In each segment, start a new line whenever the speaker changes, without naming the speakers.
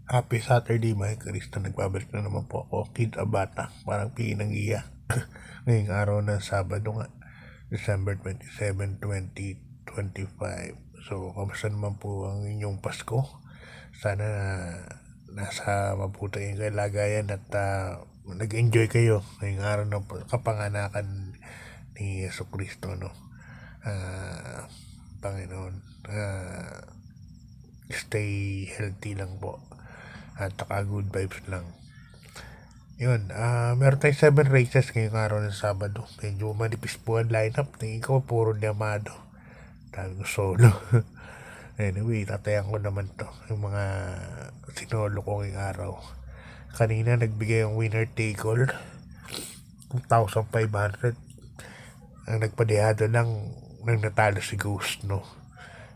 Happy Saturday mga Kristo, nagbabalik na naman po ako, Kid Abata, parang pinangiya. Ngayong araw ng Sabado nga, December 27, 2025. So, kamusta naman po ang inyong Pasko? Sana nasa mabuting kalagayan at nag-enjoy kayo ngayong araw ng kapanganakan ni Yeso Kristo, no? Panginoon, stay healthy lang po at good vibes lang. Yun, meron tayong 7 races ngayong araw ng Sabado. Medyo manipis po ang lineup. Tingin ko puro Yamado. Dahil ko solo. Anyway, tatayan ko naman to. Yung mga sinolo ko ngayong araw. Kanina nagbigay yung winner take all. 2,500. Ang nagpadihado lang nang natalo si Ghost, no?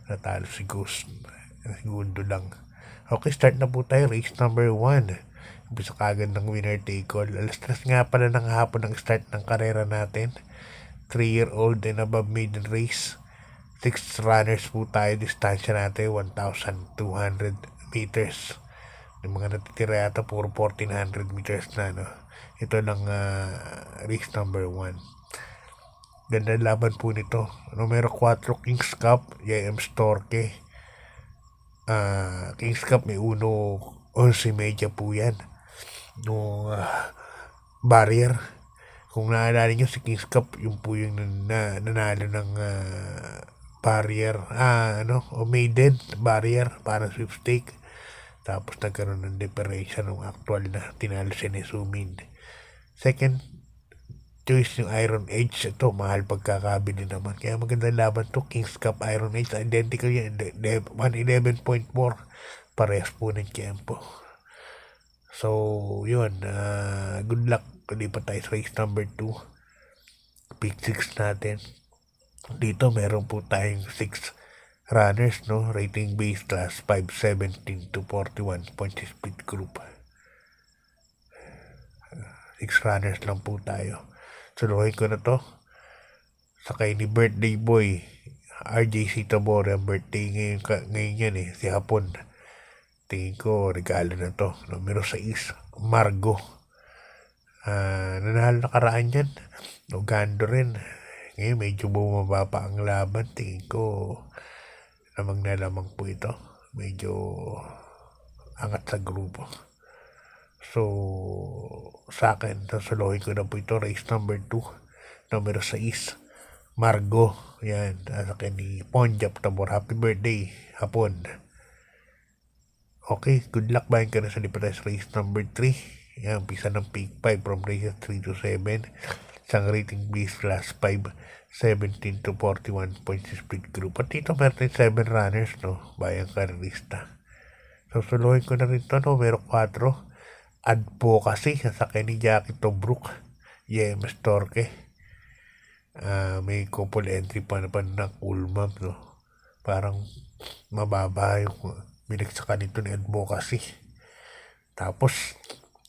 Natalo si Ghost. Segundo lang. Okay, start na po tayo. Race number 1. Umpisa kagad ng winner take all. Alas 3 nga pala ng hapon ang start ng karera natin. 3-year-old and above maiden race. 6 runners po tayo. Distansya natin 1,200 meters. Yung mga natitira yata puro 1,400 meters na, no? Ito lang race number 1. Ganda laban po nito. Numero 4, Kings Cup, JM Storke. Kings Cup may 11 po yan. No barrier. Kung naalala nyo si Kings Cup, yung po yung nanalo ng barrier, o maiden barrier para sweepstake. Tapos nagkaroon ng differential ng actual na tinalo si Nesumin. Second choice yung Iron Age. Ito, mahal pagkakabili naman. Kaya magandang laban to. Kings Cup, Iron Age. Identical yan. 111.4. Parehas po ng tiyempo. So, yun. Good luck. Lipat tayo sa race number 2. Pick 6 natin. Dito, meron po tayong 6 runners, no? Rating base class 517 to 41 points split group. 6 runners lang po tayo. Suluhin ko na to. Sakay ni birthday boy RJC Tabore. Ang birthday ngayon yan si Hapon. Tingin ko regalo na to. Numero 6, Margo. Nanalo nakaraan yan. Nogando rin. Ngayon medyo bumaba pa ang laban. Tingin ko lamang na lamang po ito. Medyo angat sa grupo. So, sa akin, sasuluhin ko na po ito. Race number 2. Numero 6, Margo. Yan. Sa akin ni Ponjap Tabor. Happy birthday, Hapon. Okay, good luck. Bayan ka na sa lipat race number 3. Yan, pisa ng pick 5 from races 3 to 7. Isang rating base class 5, 17 to 41 points split group. At dito meron 7 runners, no? Bayang karista. So, suluhin ko na rin ito, numero 4. Advocacy, sa ni Jackie Tobruk, JM Storke. May couple entry pa ng Ulmam, no? Parang mababa yung binagsakan nito ni Advocacy. Tapos,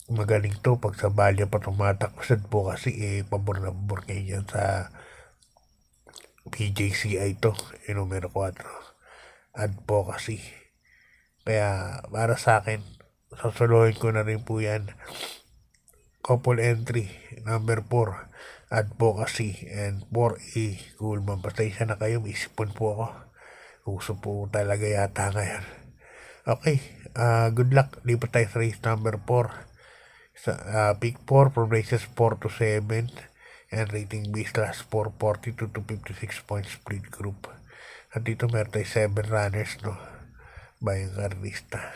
magaling to pag sa balya pa tumatakbo sa Advocacy, pabor na pabor kayo yan sa PJCI to, numero 4. Advocacy. Kaya, para sa akin, sasuluhin ko na rin po yan. Couple entry, number 4, Advocacy, and 4A, Coolman. Pasensya na kayo, isipon po ako. Uso po talaga yata ngayon. Okay, good luck. Lipat tayo sa race number 4. Pick 4 from races 4 to 7. And rating base class 442 to 56 points split group. At dito meron tayo 7 runners, no? Bayang karista.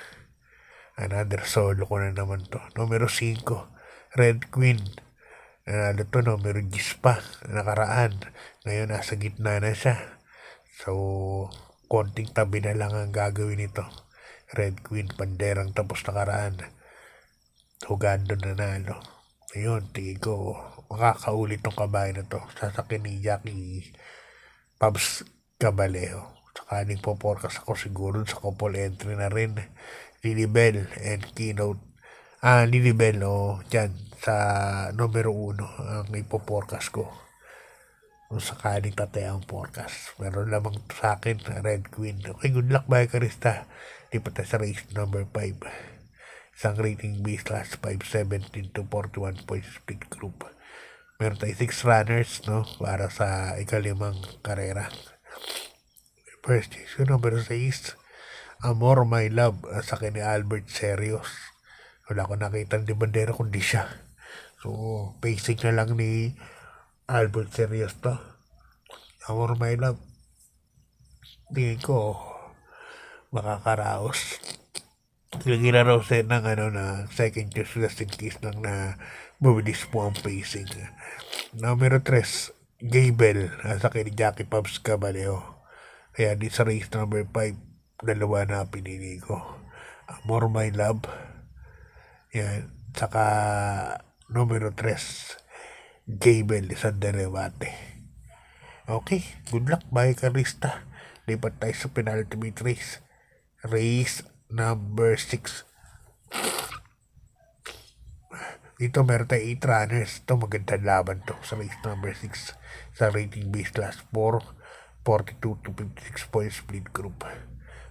Another solo ko na naman to. Numero 5, Red Queen. Nanalo to, numero 10 pa. Nakaraan. Ngayon, nasa gitna na siya. So, konting tabi na lang ang gagawin nito. Red Queen, panderang tapos nakaraan. Hugando na nalo. Ayun, tingin ko, makakaulit tong kabayan na to. Sasakyan ni Jackie Pabs Cabalejo. Sakaling po forecast ako siguro sa couple entry na rin. Lilibel and Keynote. Lilibel, dyan, sa numero 1, ang ipo-forecast ko. Kung sakaling tataya ang forecast. Meron lamang sa akin, Red Queen. Okay, good luck, Bayan Karista. Lipat sa race number 5. isang rating B class 5, 17 to 41 points split group. Meron tayo 6 runners, no, para sa ikalimang karera. First is yung number 6, Amor My Love, sa akin ni Albert Serios. Wala ko nakita di bandera kundi siya. So, basic na lang ni Albert Serios to. Amor My Love. Tingin ko, makakaraos. Lagyan na raw siya ng second choice just in case nang na bumilis po ang pacing. Numero 3, Gable, sa akin ni Jackie Pubs Caballero. Kaya di sa race number 5, dalawa na pinili ko. More My Love. Yan. Saka numero 3, Gable, isang derivate. Okay, good luck, bye Karista. Lipat tayo sa penultimate race. Race number 6. Dito meron tayo 8 runners. Ito magandang laban to sa race number 6. Sa rating base class 4, 42 to 56 points split group.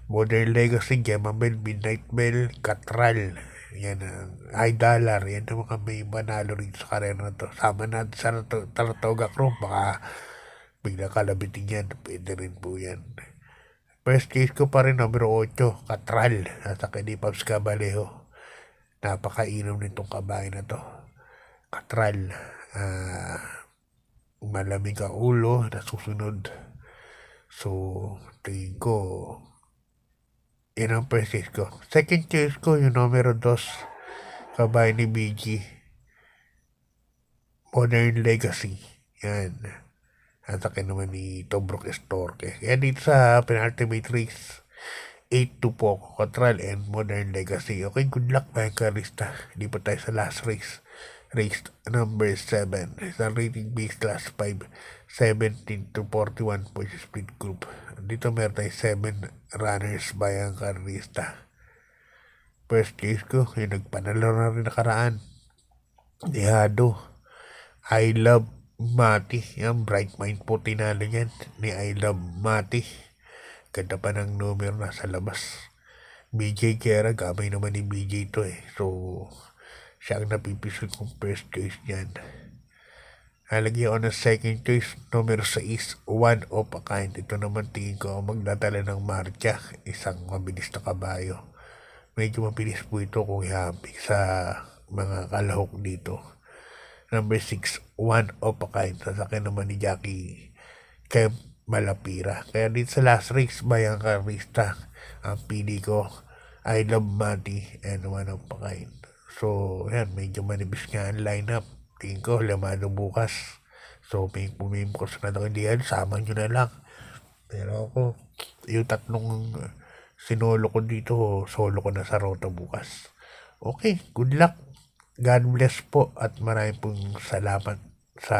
Modern Legacy, Gemma Bell, Midnight Bell, Catral. Yan ang High Dollar. Yan ang mga may manalo rin sa karera na to. Sama natin sa Saratoga Chrome. Baka bigla kalabitin yan. Pwede rin po yan. First case ko pa rin, numero 8, Catral. Nasa kay Pabs Caballero. Napakainom nitong kabahay na to. Catral. Malamig ang ulo na susunod. So, tingin ko, yan ang first case ko. Second case ko, yung numero 2, kabahay ni BG. Modern Legacy. Yan. At akin naman ni Tobruk Estorque. Kaya dito sa penultimate race, 8-2 po, Catral and Modern Legacy. Okay, good luck mga Karista. Hindi pa tayo sa last race. Race number 7. Sa rating base class 5, 17 to 41 points split group. Dito meron tayo 7 runners by ang Karista. First case ko, yung nagpanalo na rin nakaraan. Dehado. I Love Mati. Yan, Bright Mind po tinalo yan ni I Love Mati. Ganda pa ng numero nasa labas. BJ Kera, gamay naman ni BJ to eh. So, siya ang napipisod kong first choice niyan. Halagyan ko ng second choice, numero 6, One of a Kind. Ito naman tingin ko magdadala ng marcha, isang mabilis na kabayo. Medyo mabilis po ito kung ihambing sa mga kalahok dito. Number 6, One of a Kind. Sasakyan naman ni Jackie Kemp Malapira. Kaya dito sa last race, bayang Karista, ang pili ko, I Love Mati and One of a Kind. So, yan, medyo manibis nga ang lineup. Tingin ko, lamano bukas. So, may pumim ko sa natangihan, sama nyo na lang. Pero ako, yung tatlong sinolo ko dito, solo ko na sa rota bukas. Okay, good luck. God bless po at maraming pong salamat sa